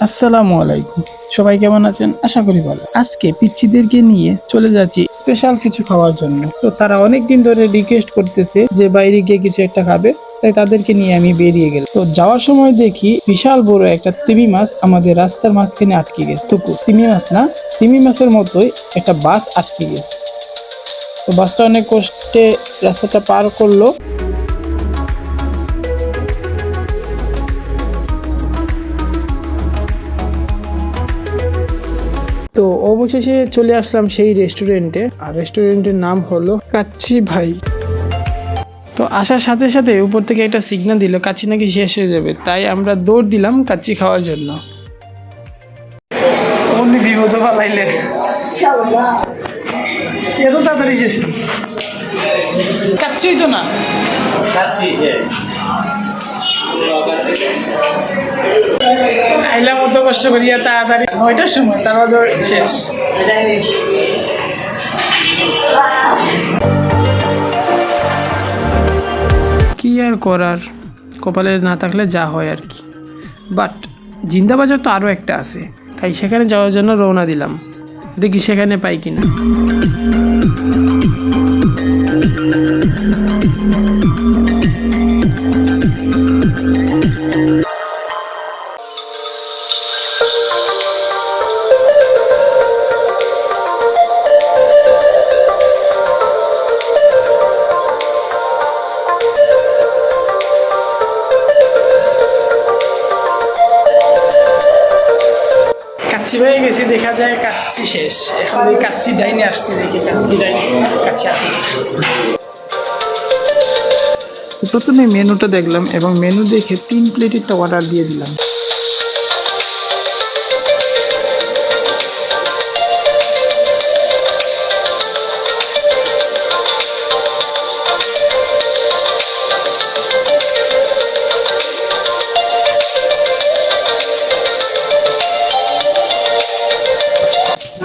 আসসালামু আলাইকুম, সবাই কেমন আছেন? আশা করি ভালো। আজকে পিচ্চিদেরকে নিয়ে চলে যাচ্ছি স্পেশাল কিছু খাওয়ার জন্য। তো তারা অনেকদিন ধরে রিকোয়েস্ট করতেছে যে বাইরে গিয়ে কিছু একটা খাবে, তাই তাদেরকে নিয়ে আমি বেরিয়ে গেলাম। তো যাওয়ার সময় দেখি বিশাল বড় একটা তিমি মাছ আমাদের রাস্তার মাঝখানে আটকে গেছে। তো তিমি মাছ না, তিমি মাছের মতোই একটা বাস আটকে গেছে। তো বাসটা অনেক কষ্টে রাস্তাটা পার করলো। তো অবশেষে চলে আসলাম সেই রেস্টুরেন্টে, আর রেস্টুরেন্টের নাম হলো কাচ্চি ভাই। তো আসার সাথে সাথে উপর থেকে একটা সিগন্যাল দিল কাচ্চি নাকি শেষ হয়ে যাবে, তাই আমরা দৌড় দিলাম কাচ্চি খাওয়ার জন্য। অমনি বিপদ পালাইলেন, এত তাড়াতাড়ি শেষ কাচ্চি হইতো না। আইলাম অত কষ্ট করিয়া তাড়াতাড়ি 9টার সময়, তারপর শেষ। কি আর করার, কপালে না থাকলে যা হয় আর কি। বাট জিন্দাবাজার তো আরও একটা আছে, তাই সেখানে যাওয়ার জন্য রওনা দিলাম। দেখি সেখানে পাই কিনা। কাচ্চি হয়ে গেছি, দেখা যায় কাচ্চি শেষ। এখন এই কাচ্চি ডাইনে আসছে, দেখি কাচ্চি ডাইনে কাচ্চি আসে। তো প্রথমে মেনুটা দেখলাম এবং মেনু দেখে 3 প্লেট একটা অর্ডার দিয়ে দিলাম।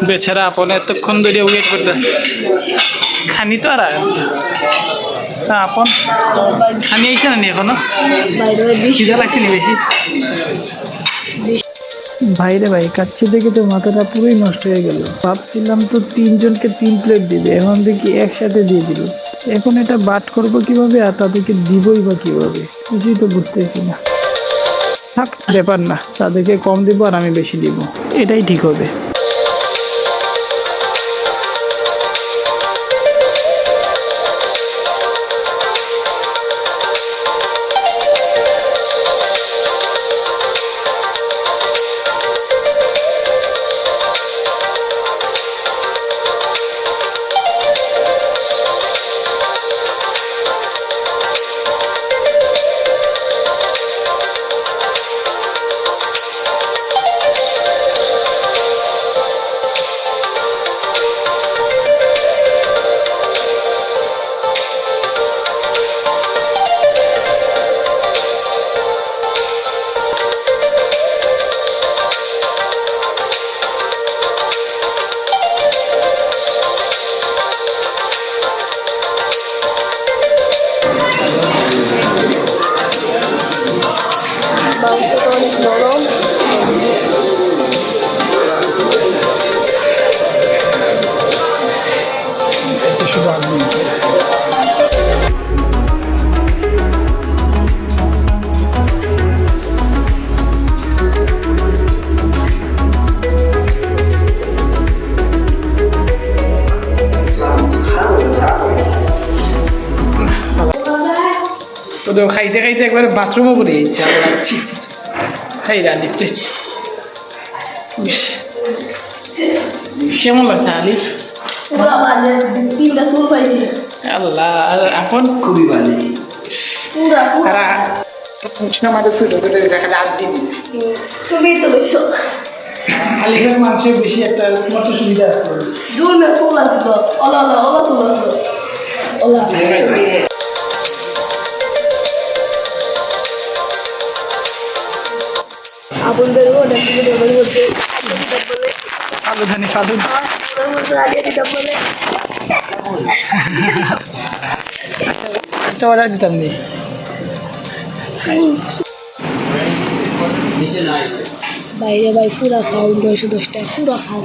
বেচারা আপন এতক্ষণ ধরে ওয়েট করতেছে, খানি তো আর তা আপন খানি আইসে না নি এখনো? খিদা লাগছে নি বেশি? ভাইরে ভাই, কাচ্চি দেখে তো মাথাটা পুরোই নষ্ট হয়ে গেল। ভাবছিলাম তো 3 জনকে 3 প্লেট দিবে, এখন দেখি একসাথে দিয়ে দিল। এখন এটা বাট করবো কিভাবে আর তাদেরকে দিবই বা কিভাবে, কিছুই তো বুঝতেছি না। থাক, ব্যাপার না, তাদেরকে কম দিব আর আমি বেশি দিব, এটাই ঠিক হবে। মাংসটা অনেক নরম, শুধু আলু দিয়েছে। তো খাইতে খাইতে একবারে বাথরুমও করে যাচ্ছে। হাই আলিফটে কেমন লাগছে আলিফ? আল্লাহ, আর আপন খুবই ভালো। আলিফের মাংস বেশি একটা তোমার তো সুবিধা আছে। ফালুদানি ফালুদ একটা অর্ডার দিতাম নি। বাইরে ভাই পুরা খাও 10 টাকা পুরা খাও।